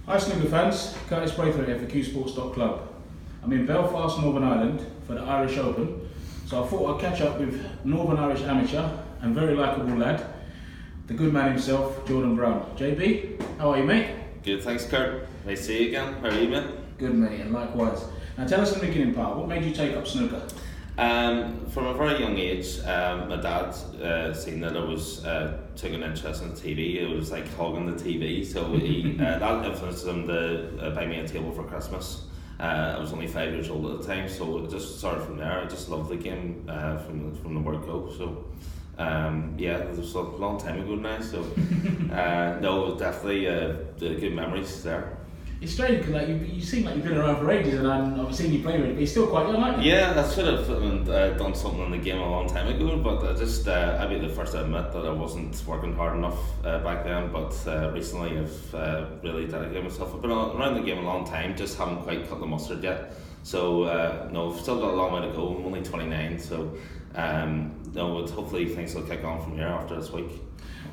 Hi snooker fans, Curtis Braithwaite here for QSports.club. I'm in Belfast, Northern Ireland for the Irish Open, so I thought I'd catch up with Northern Irish amateur and very likeable lad, the good man himself, Jordan Brown. JB, how are you, mate? Good, thanks Kurt. Nice to see you again. How are you, mate? Good, mate, and likewise. Now tell us in the beginning, pal, what made you take up snooker? From a very young age, my dad seen that I was took an interest in TV. It was like hogging the TV, so he that influenced him to buy me a table for Christmas. I was only 5 years old at the time, so it just started from there. I just loved the game from the word go. So yeah, it was a long time ago now. So no, definitely the good memories there. It's strange because like, you seem like you've been around for ages and I've seen you play with it, but you're still quite young, aren't you? Yeah, I should have done something in the game a long time ago, but I'd be the first to admit that I wasn't working hard enough back then, but recently I've really dedicated myself. I've been around the game a long time, just haven't quite cut the mustard yet. So no, I've still got a long way to go. I'm only 29, so no, hopefully things will kick on from here after this week.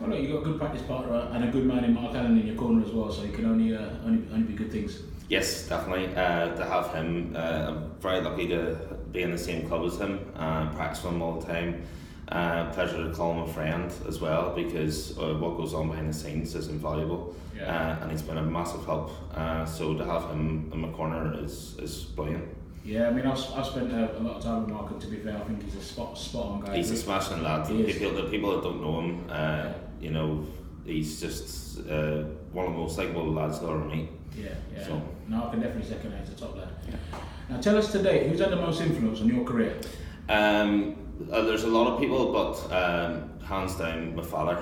Well, look, you've got a good practice partner and a good man in Mark Allen in your corner as well, so you can only be good things. Yes, definitely. To have him, I'm very lucky to be in the same club as him, practice with him all the time. Pleasure to call him a friend as well, because what goes on behind the scenes is invaluable. Yeah. And he's been a massive help. So to have him in my corner is brilliant. Yeah, I mean, I've spent a lot of time with Mark, and to be fair, I think he's a spot on guy. He's a smashing lad. The people that don't know him, you know, he's just one of the most likeable lads I'll ever meet. Yeah. So. No, I can definitely second that. He's a top lad. Yeah. Now, tell us today, who's had the most influence on your career? There's a lot of people, but hands down, my father.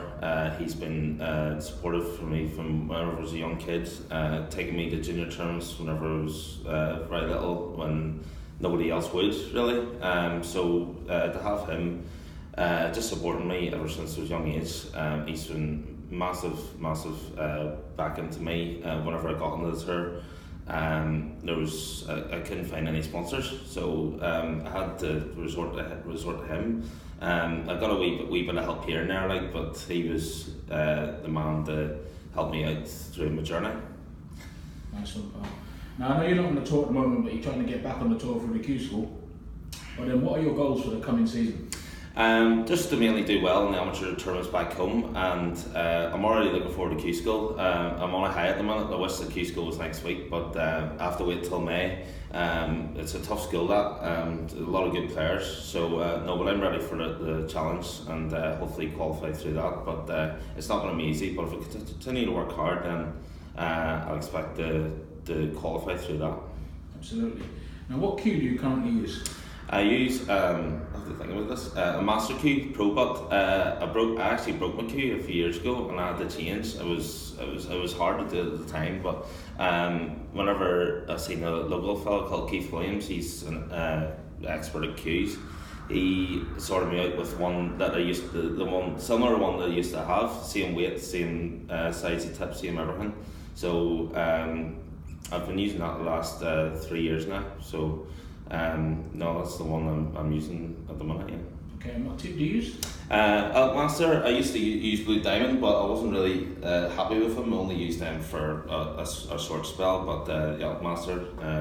He's been supportive for me from whenever I was a young kid, taking me to junior tournaments whenever I was very little, when nobody else would really. So to have him just supporting me ever since I was young age, he's been massive back into me whenever I got into the tour. I couldn't find any sponsors, so I had to resort to him. I got a wee bit of help here and there, like, but he was the man to help me out through my journey. Nice one, pal. Now I know you're not on the tour at the moment, but you're trying to get back on the tour through the Q School. But then, what are your goals for the coming season? Just to mainly do well in the amateur tournaments back home, and I'm already looking forward to Q School. I'm on a high at the minute. I wish the Q School was next week, but I have to wait till May. It's a tough school, that a lot of good players. So no, but I'm ready for the challenge and hopefully qualify through that. But it's not going to be easy. But if I continue to work hard, then I'll expect to qualify through that. Absolutely. Now, what cue do you currently use? I use I have to think about this. A Master Q Pro, but I actually broke my cue a few years ago, and I had to change. It was hard to do at the time, but whenever I seen a local fellow called Keith Williams, he's an expert at cues. He sorted me out with one that I used to, the one similar one that I used to have, same weight, same size of tip, same everything. So I've been using that the last 3 years now. So. No, that's the one I'm using at the minute. Yeah. Okay, and what tip do you use? Master, I used to use Blue Diamond, but I wasn't really happy with them. I only used them for a short spell, but yeah, Master,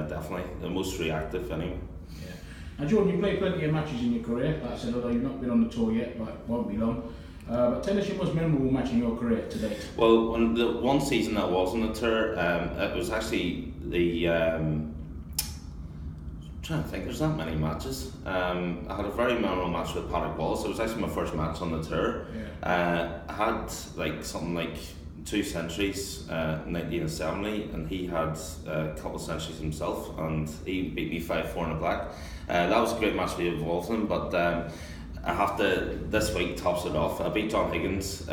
definitely the most reactive anyway. Yeah. Now, Jordan, you played plenty of matches in your career. Like I said, although you've not been on the tour yet, but it won't be long. But tell us your most memorable match in your career to date. Well, when the one season I was on the tour, it was actually the. Trying to think, there's not many matches. I had a very memorable match with Patrick Wallace. It was actually my first match on the tour. Yeah. I had something like 2 centuries, 1970, and he had a couple of centuries himself, and he beat me 5-4 in the black. That was a great match to be involved in, but I have to, this week tops it off. I beat John Higgins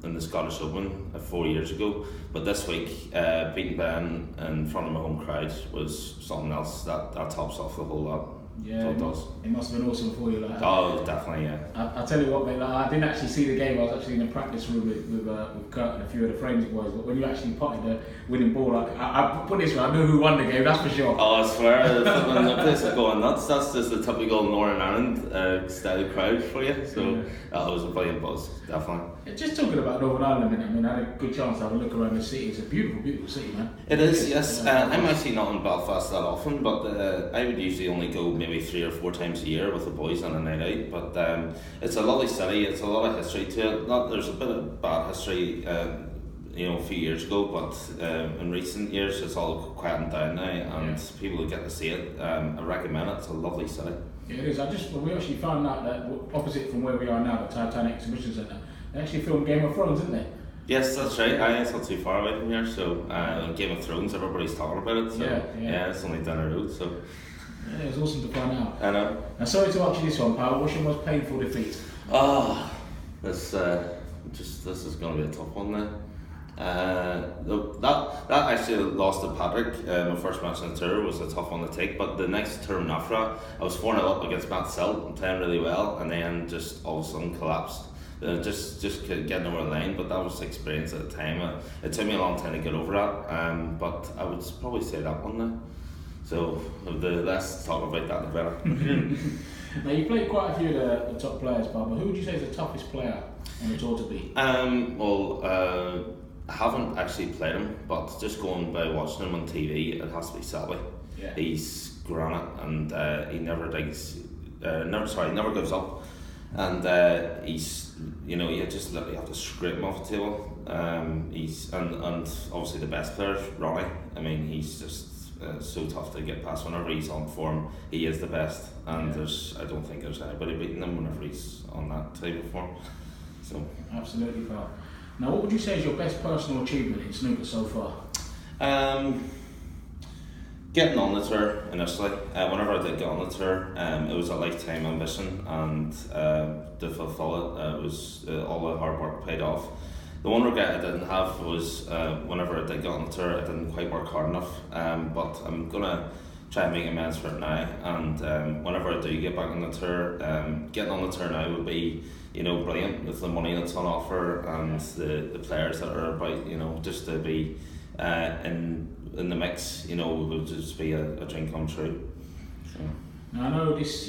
in the Scottish Open 4 years ago, but this week beating Ben in front of my home crowd was something else that tops off the whole lot. Yeah, So it does. it must have been awesome for you. Like, Oh, definitely, yeah. I tell you what, mate. Like, I didn't actually see the game. I was actually in the practice room with Kurt and a few of the Frames boys. But when you actually potted the winning ball, like, I put this way, I knew who won the game. That's for sure. Oh, I swear, the place is going nuts. That's just the typical Northern Ireland style crowd for you. So it was a brilliant buzz, definitely. Yeah, just talking about Northern Ireland a minute. I mean, I had a good chance to have a look around the city. It's a beautiful, beautiful city, man. It is, yes. I'm actually not in Belfast that often, but I would usually only go maybe 3 or 4 times a year with the boys on a night out. But it's a lovely city. It's a lot of history to it. There's a bit of bad history, a few years ago, but in recent years it's all quieting down now, and people who get to see it, I recommend it. It's a lovely city. Yeah, it is. We actually found out that opposite from where we are now, the Titanic Exhibition Centre, they actually filmed Game of Thrones, didn't they? Yes, that's right. It's not too far away from here. So Game of Thrones, everybody's talking about it. So yeah, it's only down the road. So yeah, it was awesome to find out. I know. Now, sorry to ask you this one, pal. What's your most painful defeat? This is going to be a tough one now. That actually lost to Patrick. My first match on the tour was a tough one to take, but the next tour after I was 4-0 up against Matt Silt, playing really well, and then just all of a sudden collapsed. Just getting over the line, but that was the experience at the time. It took me a long time to get over that, but I would probably say that one now. So the less talk about that, the better. Now, you played quite a few of the top players, pal, but who would you say is the toughest player on the tour to beat? I haven't actually played him, but just going by watching him on TV, it has to be Selby. Yeah. He's granite, and he never gives up, and he's, you just literally have to scrape him off the table. He's and obviously the best player is Ronnie. I mean, he's just so tough to get past. Whenever he's on form, he is the best, and I don't think there's anybody beating him whenever he's on that type of form. So absolutely, pal. Now, what would you say is your best personal achievement in snooker so far? Getting on the tour initially. Whenever I did get on the tour, it was a lifetime ambition, and to fulfill it, it was all the hard work paid off. The one regret I didn't have was whenever I did get on the tour, I didn't quite work hard enough. But I'm gonna try and make amends for it now. And whenever I do get back on the tour, getting on the tour now would be, brilliant with the money that's on offer and the players that are about. Just to be in the mix, would just be a dream come true. So. Now, I know this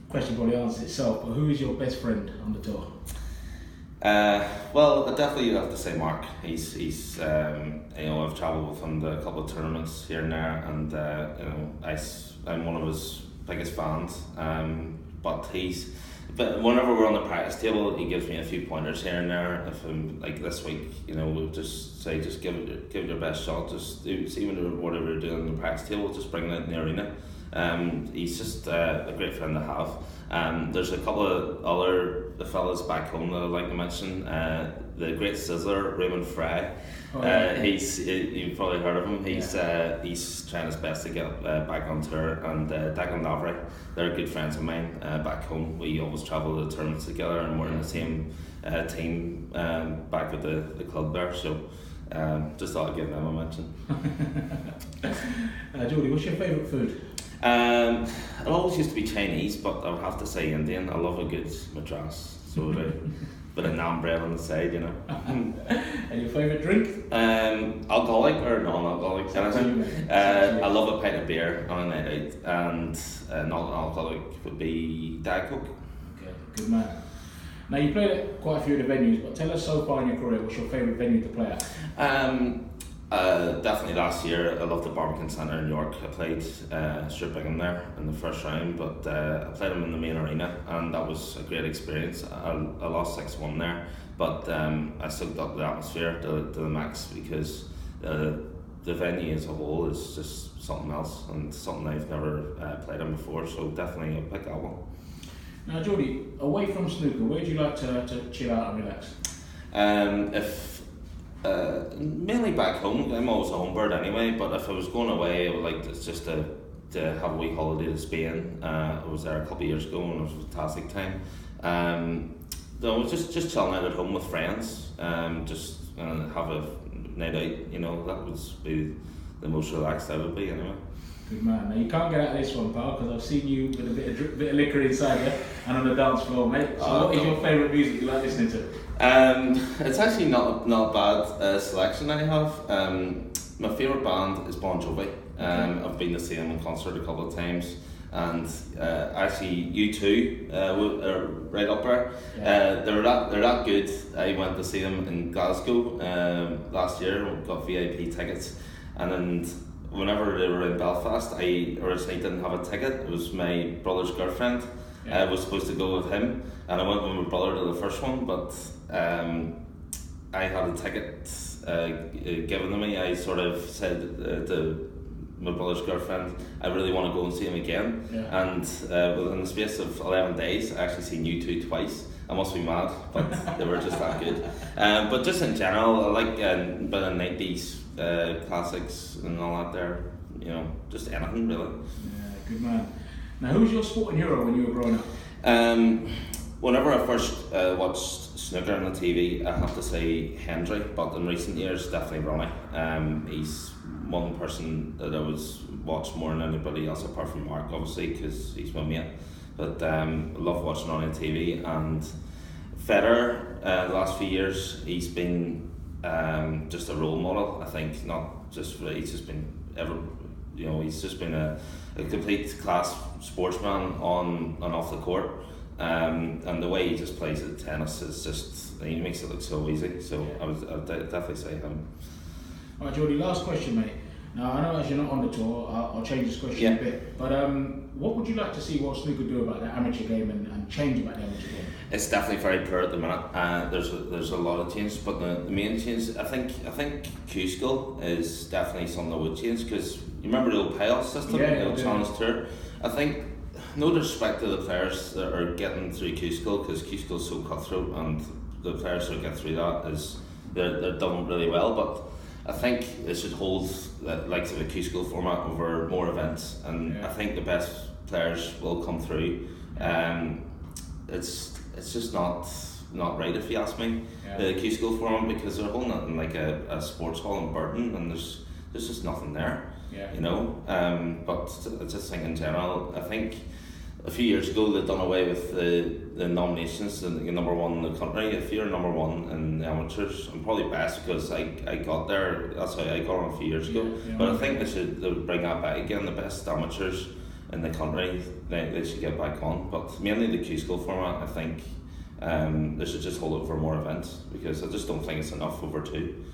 question probably answers itself, but who is your best friend on the tour? Well, I definitely have to say Mark. He's I've travelled with him to a couple of tournaments here and there, and I'm one of his biggest fans. But whenever we're on the practice table, he gives me a few pointers here and there. If I'm like this week, we'll just say, just give it your best shot. Just see whatever you're doing on the practice table, just bring it in the arena. He's just a great friend to have. There's a couple of other fellas back home that I'd like to mention. The great sizzler, Raymond Fry. You've probably heard of him. He's trying his best to get back on tour. And Declan Lavery, they're good friends of mine back home. We always travel to the tournaments together, and we're in the same team back at the club there. So just thought I'd give them a mention. Geordie, what's your favourite food? It always used to be Chinese, but I would have to say Indian. I love a good madras, so bit of naan bread on the side, And your favourite drink? Alcoholic or non-alcoholic, anything. I love a pint of beer on a night out, and non-alcoholic would be Diet Coke. Okay, good man. Now, you played at quite a few of the venues, but tell us so far in your career, what's your favourite venue to play at? Definitely last year, I loved the Barbican Centre in York. I played Stuart Bingham there in the first round, but I played him in the main arena, and that was a great experience. I lost 6-1 there, but I soaked up the atmosphere to the max, because the venue as a whole is just something else, and something I've never played in before, so definitely I'll pick that one. Now, Geordie, away from snooker, where do you like to chill out and relax? Mainly back home. I'm always a home bird anyway, but if I was going away, I would like to have a wee holiday to Spain. I was there a couple of years ago, and it was a fantastic time. So just chilling out at home with friends, have a night out. That would be the most relaxed I would be anyway. Good man. Now you can't get out of this one, pal, because I've seen you with a bit of liquor inside there and on the dance floor, mate. So what is your favourite music you like listening to? It's actually not a bad selection I have. My favourite band is Bon Jovi. I've been to see them in concert a couple of times, and actually U2 are right up there. Yeah. They're that good. I went to see them in Glasgow last year. Got VIP tickets, and then whenever they were in Belfast, I originally didn't have a ticket. It was my brother's girlfriend. I was supposed to go with him, and I went with my brother to the first one, but I had a ticket given to me. I sort of said to my brother's girlfriend, I really want to go and see him again. Yeah. And within the space of 11 days, I actually seen U2 twice. I must be mad, but they were just that good. But just in general, I like a bit of 90s classics and all that there. You know, just anything really. Yeah, good man. Now, who was your sporting hero when you were growing up? Whenever I first watched snooker on the TV, I have to say Hendry, but in recent years, definitely Ronnie. He's one person that I was watched more than anybody else, apart from Mark, obviously, because he's my mate. But I love watching Ronnie on TV. And Federer, the last few years, he's been just a role model. I think not just he's just been he's just been a complete class sportsman on and off the court. And the way he just plays at tennis is just, he makes it look so easy. So I'd definitely say him. Alright, Jordy, last question, mate. Now, I know as you're not on the tour, I'll change this question a bit, but what would you like to see World Snooker do about the amateur game and change about the amateur game? It's definitely very poor at the minute. There's a lot of change, but the main change, I think Q School is definitely something that would change, because you remember the old payoff system, the old Challenge Tour. I think, no disrespect to the players that are getting through Q School, because Q School is so cutthroat, and the players that get through that they're done really well, but I think they should hold the likes of a Q School format over more events, and I think the best players will come through. It's just not right, if you ask me. The Q School format, because they're holding it in like a sports hall in Burton, and there's just nothing there. You know. But I just think in general, I think a few years ago they'd done away with the nominations and number one in the country. If you're number one in the amateurs, I'm probably best because I got there. That's how I got on a few years ago. But I think they would bring that back again. The best amateurs in the country, they should get back on. But mainly the Q School format, I think they should just hold it for more events, because I just don't think it's enough over two.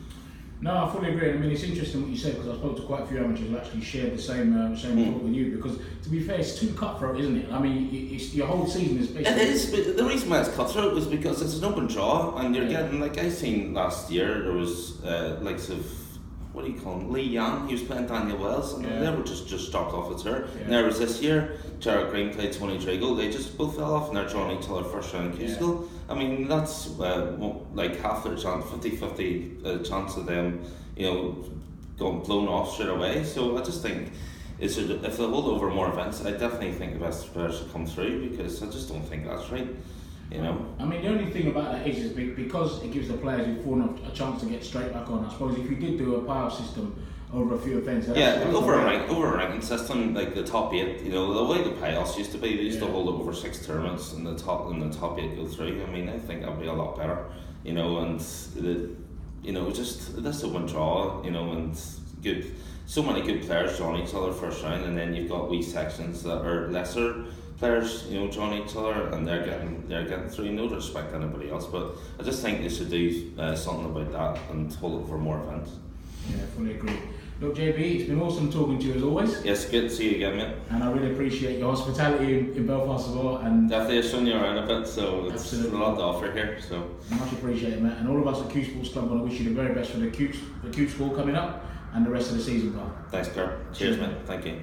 No, I fully agree. I mean, it's interesting what you said, because I spoke to quite a few amateurs who actually shared the same thought with you. Because to be fair, it's too cutthroat, isn't it? I mean, your whole season is basically. It is, but the reason why it's cutthroat was because it's an open draw, and you're getting, like I seen last year, there was likes of, what do you call him, Lee Yan, he was playing Daniel Wells, and they were just dropped off the tour. And there was this year, Jared Green played Tony Drago, they just both fell off, and they're drawing each other first round Q School. I mean, that's like half their chance, 50-50 chance of them, going blown off straight away. So I just think if they hold over more events, I definitely think the best players should come through, because I just don't think that's right. I mean, the only thing about that is because it gives the players who've fallen off a chance to get straight back on. I suppose if you did do a playoff system over a few events, over a ranking system, like the top 8, the way the playoffs used to be, they used to hold it over 6 tournaments, and the top 8 go through. I mean, I think that'd be a lot better, and just this open draw, and good. So many good players drawing each other first round, and then you've got wee sections that are lesser players, drawing each other, and they're getting through. No respect to anybody else, but I just think they should do something about that and hold it for more events. Yeah, fully agree. Look, JB, it's been awesome talking to you as always. Yes, good to see you again, mate. And I really appreciate your hospitality in Belfast as well. And definitely shown you around a bit, so it's a lot to offer here. So much appreciated, mate. And all of us at Q Sports Club want to wish you the very best for the Q School coming up and the rest of the season, pal. Thanks, Kurt. Cheers, mate. Thank you.